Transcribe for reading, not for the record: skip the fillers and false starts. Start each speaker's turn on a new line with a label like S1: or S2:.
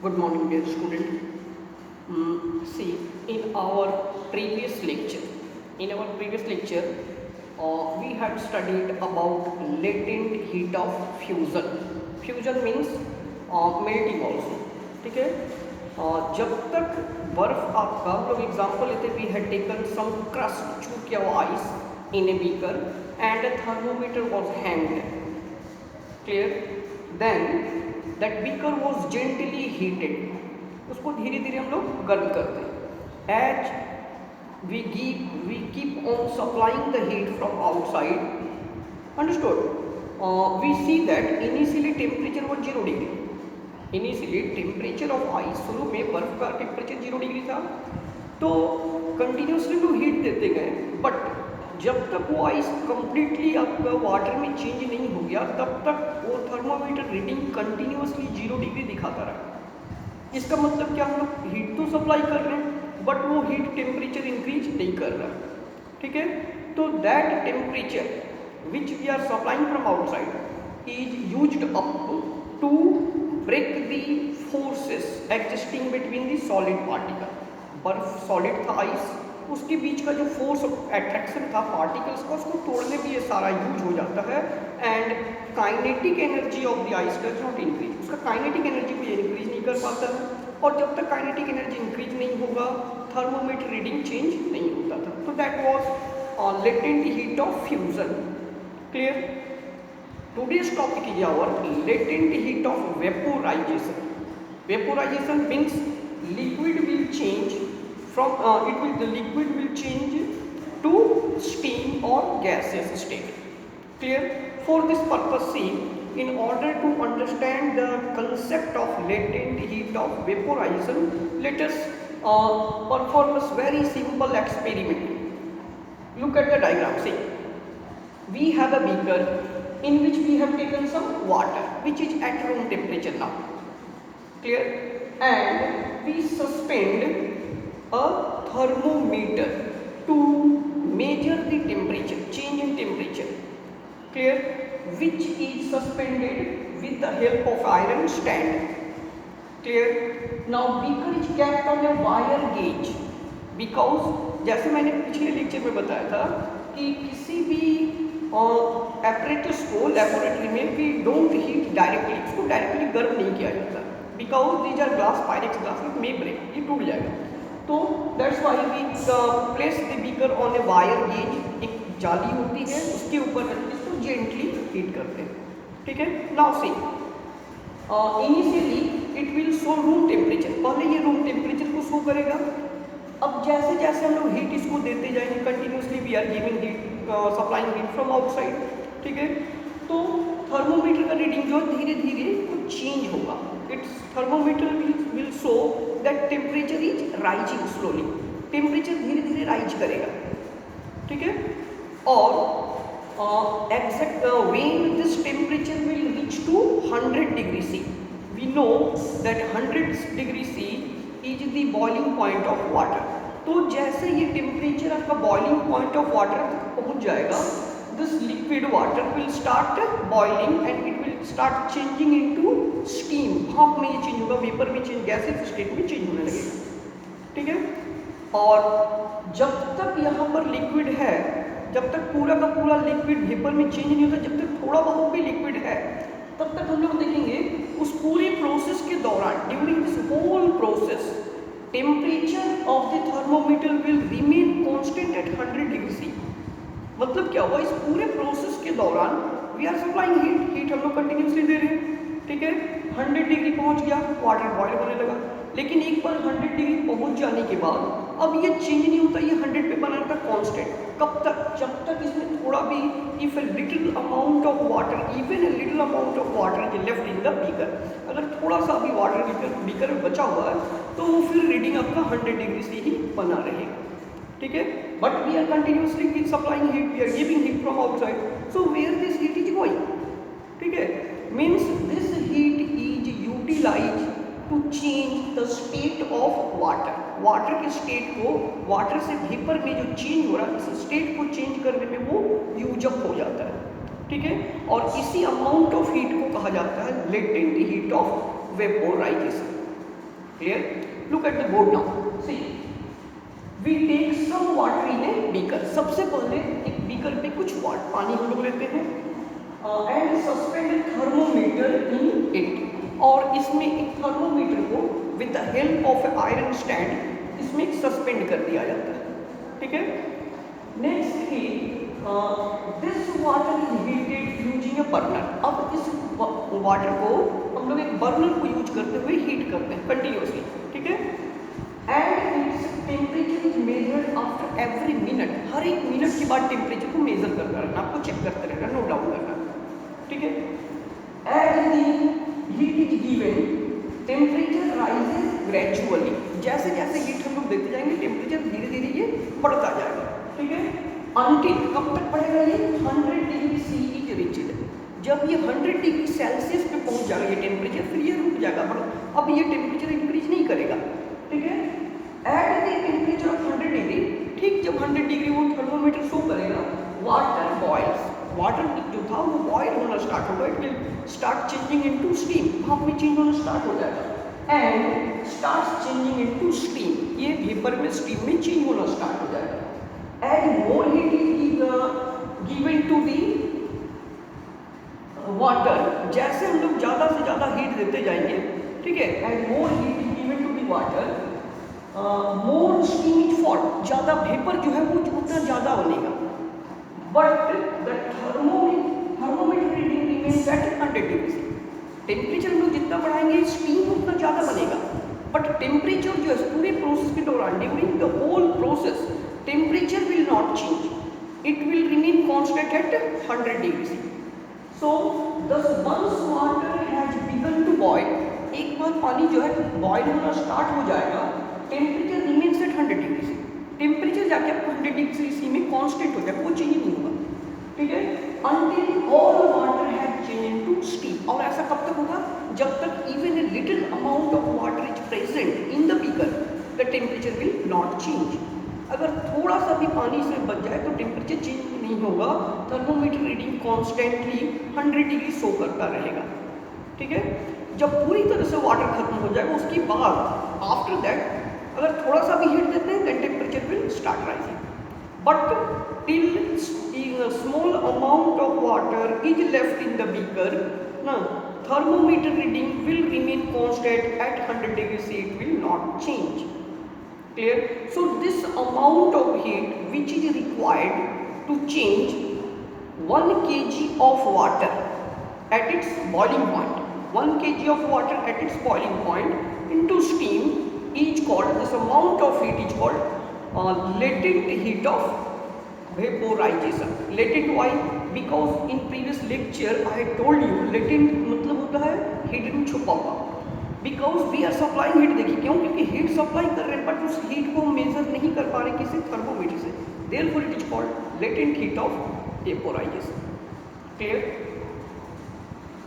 S1: Good morning, dear student. See, in our previous lecture, we had studied about latent heat of fusion. Fusion means melting also. ठीक है. जब तक बर्फ आपका हम लोग एग्जाम्पल लेते, we had taken some crushed चू किया हुआ ice in a beaker and a thermometer was hanged. Clear? Then that beaker was gently heated. उसको धीरे धीरे हम लोग गर्म करते हैं. As we keep on supplying the heat from outside. Understood? We see that initially temperature was 0 degree. Initially temperature of ice, शुरू में बर्फ का टेम्परेचर 0 डिग्री था, तो कंटिन्यूसली लोग हीट देते गए, बट जब तक वो आइस कम्प्लीटली आपका वाटर में चेंज नहीं हो गया तब तक वो थर्मोमीटर रीडिंग कंटिन्यूसली 0 डिग्री दिखाता रहा. इसका मतलब क्या, हम लोग हीट तो सप्लाई कर रहे हैं बट वो हीट टेम्परेचर इंक्रीज नहीं कर रहा. ठीक है, तो that temperature which we are supplying from outside is used up to break the forces existing between the solid particle. बर्फ सॉलिड था, आइस, उसके बीच का जो फोर्स ऑफ अट्रैक्शन था पार्टिकल्स का, उसको तोड़ने में ये सारा यूज हो जाता है. And kinetic energy of the ice does not increase. उसका काइनेटिक एनर्जी को ये इंक्रीज नहीं कर पाता है, और जब तक काइनेटिक एनर्जी इंक्रीज नहीं होगा थर्मोमीटर रीडिंग चेंज नहीं होता था. तो that was latent heat of fusion. Clear? Today's topic is our latent heat of vaporisation. Vaporization means liquid will change from the liquid will change to steam or gaseous state. Clear? For this purpose, see, in order to understand the concept of latent heat of vaporization, let us perform a very simple experiment. Look at the diagram. See, we have a beaker in which we have taken some water which is at room temperature now. Clear? And we suspend a thermometer to measure the temperature, change in temperature. Clear? Which is suspended with the help of iron stand. Clear? Now beaker is kept on a wire gauge because जैसे मैंने पिछले lecture में बताया था कि किसी भी apparatus को लेबोरेटरी में वी डोंट हीट डायरेक्टली, उसको डायरेक्टली गर्म नहीं किया जाता because these are glass, pyrex glass, may break, ये टूट जाएगा. तो that's why we place the beaker on a wire gauze. एक जाली होती है, उसके ऊपर इसको जेंटली हीट करते हैं. ठीक है. Now see, initially it will show room temperature. पहले ये रूम टेम्परेचर को शो करेगा. अब जैसे जैसे हम लोग हीट इसको देते जाएंगे, continuously we are giving heat, supplying heat from outside. ठीक है, तो थर्मोमीटर का रीडिंग जो धीरे धीरे कुछ चेंज होगा. It's thermometer will show that temperature is rising slowly. Temperature धीरे धीरे राइज करेगा. ठीक है, और exact when this temperature will reach to 100 degree C, we know that 100 degree C is the boiling point of water. तो जैसे ये temperature आपका बॉइलिंग पॉइंट ऑफ वाटर तक पहुंच जाएगा, this liquid water will start boiling and it will start changing into steam. भाप में ये चेंज होगा, वेपर में चेंज, गैसेस स्टेट में चेंज होने लगेगा. ठीक है, और जब तक यहाँ पर लिक्विड है, जब तक पूरा का पूरा लिक्विड वेपर में चेंज नहीं होता, जब तक थोड़ा बहुत भी लिक्विड है, तब तक हम लोग देखेंगे उस पूरे प्रोसेस के दौरान, during this whole process, temperature of the thermometer will remain constant at 100 degree C. मतलब क्या हुआ, इस पूरे प्रोसेस के दौरान वी आर सप्लाइंग हीट हम लोग कंटिन्यूसली दे रहे हैं. ठीक है, 100 डिग्री पहुंच गया, वाटर बॉयल होने लगा. लेकिन एक बार 100 डिग्री पहुंच जाने के बाद अब ये चेंज नहीं होता, ये 100 पे बना रहता कांस्टेंट. कब तक? जब तक इसमें थोड़ा भी, if a little amount of water, even a little amount of water is left in the beaker, अगर थोड़ा सा भी वाटर बीकर में बचा हुआ है तो वो फिर रीडिंग आपका 100 डिग्री से ही बना रहेगा. ठीक है, but we are continuously supplying heat, we are giving heat from outside. So where this heat is going? ठीक है, means this heat is utilise to change the state of water. Water के state को, water से vapour में जो change हो रहा है, इस स्टेट को चेंज करने में वो यूज अप हो जाता है. ठीक है, और इसी अमाउंट ऑफ हीट को कहा जाता है latent heat of vaporisation. Clear? Look at the board now. See, we take some water in a beaker. सबसे पहले एक बीकर पे कुछ पानी हम लोग लेते हैं and suspend A thermometer in it, और इसमें एक थर्मोमीटर को with the help of A iron stand इसमें सस्पेंड कर दिया जाता है, ठीक है। Next he this water is heated using A burner. अब इस वाटर को हम लोग एक बर्नर को यूज करते हुए हीट करते हैं कंटिन्यूसली, ठीक है। And its temperature is measured after every minute. हर एक मिनट के बाद टेम्परेचर को मेजर करता रहना, आपको चेक करते रहना, नोट डाउन करना, ठीक है। As the heat is given temperature rises gradually. जैसे जैसे हीट हम लोग देखते जाएंगे टेम्परेचर धीरे धीरे ये बढ़ता जाएगा, ठीक है। अनटिल कब तक बढ़ेगा ये 100 डिग्री सी इज रिच्ड। जब ये 100 डिग्री सेल्सियस पे पहुंच जाएगा ये टेम्परेचर, फिर ये रुक जाएगा, बट अब ये टेम्परेचर इंक्रीज नहीं करेगा, ठीक है। At the temperature of 100 degree, ठीक जब 100 डिग्री वो थर्मोमीटर शो करेगा, वाटर बॉइल्स। वाटर जो था वो बॉयल होना स्टार्ट होगा, it will start changing into steam, भाप में चेंज होना स्टार्ट हो जाएगा and start changing into steam. ये वेपर में स्टीम में चेंज होना स्टार्ट हो जाएगा। And more heat is given to the water. जैसे हम लोग ज़्यादा से ज़्यादा हीट देते जाएंगे, ठीक है, and more heat is given to the water, more steam is form. ज़्यादा वेपर जो है वो उतना ज़्यादा बनेगा, but the thermometer reading remains at 100 degree. Temperature हम लोग जितना बढ़ाएंगे स्टीम उतना ज़्यादा बनेगा, बट टेम्परेचर जो है पूरे प्रोसेस के दौरान during the whole process temperature will not change, it will remain constant at 100 degree. So thus once water has begun to boil, एक बार पानी जो है बॉयल होना स्टार्ट हो जाएगा, टेम्परेचर रिमेन्स एट 100 डिग्री से। टेम्परेचर जाके आपको 100 डिग्री सी में कांस्टेंट हो जाएगा, कोई चेंज नहीं होगा, ठीक है। Until all water has change into steam. और ऐसा कब तक होगा? जब तक even a little amount of water is present in the beaker the temperature will not change. अगर थोड़ा सा भी पानी से बच जाए तो टेम्परेचर चेंज नहीं होगा, thermometer reading constantly 100 degree show करता रहेगा, ठीक है। जब पूरी तरह से वाटर खत्म हो जाएगा उसके बाद आफ्टर दैट अगर थोड़ा सा भी हीट देते हैं then temperature will start rising, but till small amount of water is left in the beaker ना, thermometer reading will remain constant at 100 degrees C, it will not change. Clear? So this amount of heat which is required to change 1 kg of water at its boiling point, 1 kg of water at its boiling point into steam is called, this amount of heat is called latent heat of vaporization. Latent why? Because in previous lecture I had told you latent मतलब होता है heat में छुपा हुआ। Because we are supplying heat, देखिए क्यों, क्योंकि heat supply कर रहे हैं बट उस हीट को मेजर नहीं कर पा रहे किसी थर्मोमीटर से, therefore it is called latent heat of vaporisation. Clear?